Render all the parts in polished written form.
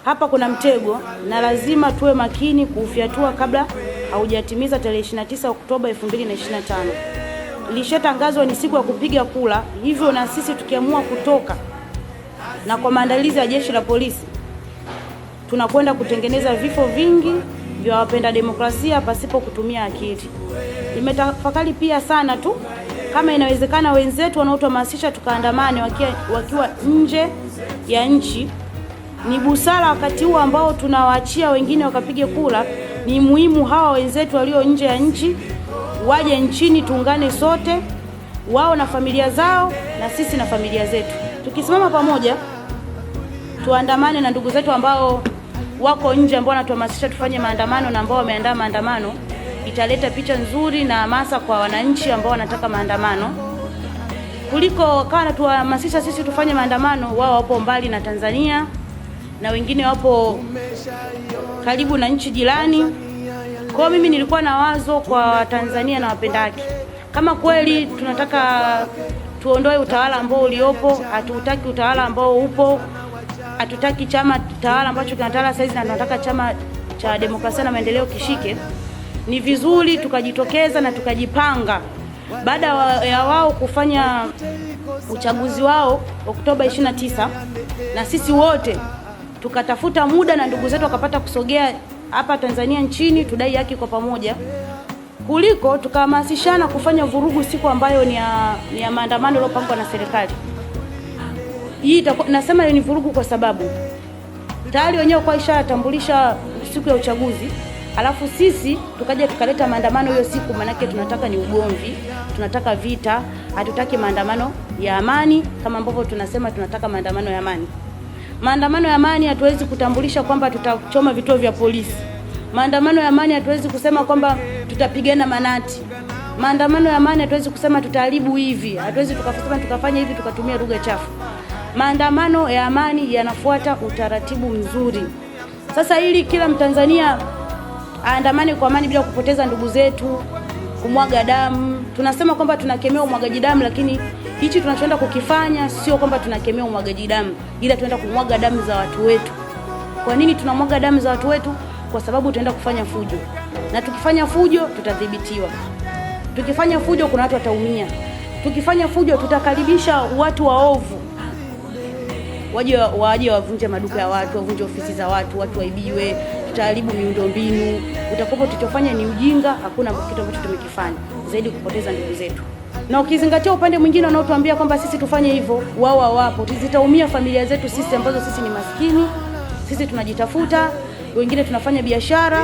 hapa kuna mtego na lazima tuwe makini kuufyatua kabla haujatimiza tarehe 29 Oktoba 2025. Ilishatangazwa ni siku ya kupiga kura, hivyo na sisi tukiamua kutoka na kwa maandalizi ya jeshi la polisi tunakwenda kutengeneza vifo vingi vya wapenda demokrasia pasipo kutumia akili. Nimetafakari pia sana tu kama inawezekana wenzetu wanaotuhamasisha tukaandamane wakiwa nje ya nchi. Ni busara wakati huu ambao tunawaachia wengine wakapige kura, ni muhimu hawa wenzetu walio nje ya nchi waje nchini, tuungane sote, wao na familia zao na sisi na familia zetu. Tukisimama pamoja tuandamane na ndugu zetu ambao wako nje, ambao wanatuhamasisha tufanye maandamano na ambao wameandaa maandamano, italeta picha nzuri na hamasa kwa wananchi ambao wanataka maandamano, kuliko kana tuhamasisha sisi tufanye maandamano, wao wapo mbali na Tanzania na wengine wapo karibu na nchi jirani. Kwa mimi nilikuwa na wazo kwa Tanzania na wapenda haki, kama kweli tunataka tuondoe utawala ambao uliopo, hatutaki utawala ambao upo, hatutaki chama tawala ambacho kinatawala sasa hivi, na tunataka chama cha demokrasia na maendeleo kishike, ni vizuri tukajitokeza na tukajipanga baada ya wao kufanya uchaguzi wao Oktoba 29, na sisi wote tukatafuta muda na ndugu zetu wakapata kusogea hapa Tanzania nchini tudai haki kwa pamoja, kuliko tukahamasishana kufanya vurugu siku ambayo ni ya maandamano yaliyopangwa na serikali. Hii nasema ni vurugu kwa sababu tayari wenyewe kwa ishatambulisha siku ya uchaguzi, alafu sisi tukaja tukaleta maandamano hiyo siku. Manake tunataka ni ugomvi, tunataka vita, hatutaki maandamano ya amani kama ambavyo tunasema tunataka maandamano ya amani. Maandamano ya amani hatuwezi kutambulisha kwamba tutachoma vituo vya polisi. Maandamano ya amani hatuwezi kusema kwamba tutapigana manati. Maandamano ya amani hatuwezi kusema tutaharibu hivi, hatuwezi tukasema tukafanya hivi tukatumia lugha chafu. Maandamano ya amani yanafuata utaratibu mzuri. Sasa ili kila Mtanzania aandamane kwa amani bila kupoteza ndugu zetu, kumwaga damu. Tunasema kwamba tunakemea umwagaji damu, lakini hichi tunachoenda kukifanya sio kwamba tunakemea umwagaji damu, ila tunaenda kumwaga damu za watu wetu. Kwa nini tunamwaga damu za watu wetu? Kwa sababu tunaenda kufanya fujo. Na tukifanya fujo tutadhibitiwa. Tukifanya fujo kuna watu wataumia. Tukifanya fujo tutakaribisha watu waovu. Waje wavunje maduka ya watu, wavunje ofisi za watu, watu waibiwe, tutaharibu miundombinu. Utakopo tutofanya ni ujinga, hakuna kitu ambacho tumekifanya zaidi kupoteza ndugu zetu. Na ukizingatia upande mwingine wanaotuambia kwamba sisi tufanye hivyo, wao wapo, zitaumia familia zetu sisi ambazo sisi ni maskini, sisi tunajitafuta, wengine tunafanya biashara,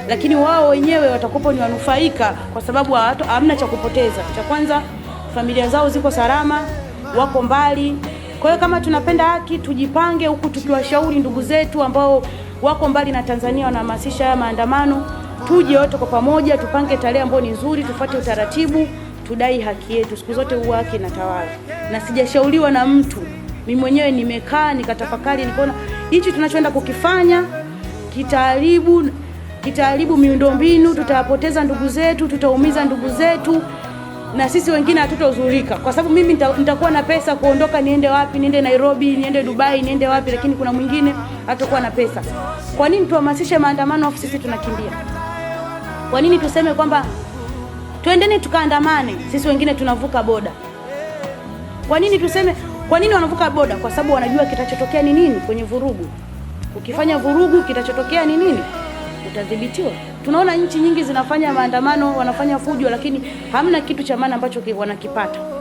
lakini wao wenyewe watakopo ni wanufaika kwa sababu hamna cha kupoteza. Cha kwanza familia zao ziko salama, wako mbali. Kwa hiyo kama tunapenda haki, tujipange huku tukiwashauri ndugu zetu ambao wako mbali na Tanzania wanahamasisha haya maandamano, tuje wote kwa pamoja, tupange tarehe ambayo ni nzuri, tufuate utaratibu, tudai haki yetu. Siku zote huwa haki inatawala. Na sijashauriwa na mtu. Mimi mwenyewe nimekaa nikatafakari, nikaona hichi tunachoenda kukifanya kitaharibu miundombinu, tutawapoteza ndugu zetu, tutaumiza ndugu zetu, na sisi wengine hatutahuzurika. Kwa sababu mimi nitakuwa na pesa kuondoka niende wapi, niende Nairobi, niende Dubai, niende wapi, lakini kuna mwingine hatakuwa na pesa. Kwa nini tuhamasishe maandamano afu sisi tunakimbia? Kwa nini tuseme kwamba twendeni tukaandamane, sisi wengine tunavuka boda? Kwa nini wanavuka boda? Kwa sababu wanajua kitachotokea ni nini kwenye vurugu. Ukifanya vurugu kitachotokea ni nini? Utadhibitiwa. Tunaona nchi nyingi zinafanya maandamano, wanafanya fujo, lakini hamna kitu cha maana ambacho wanakipata.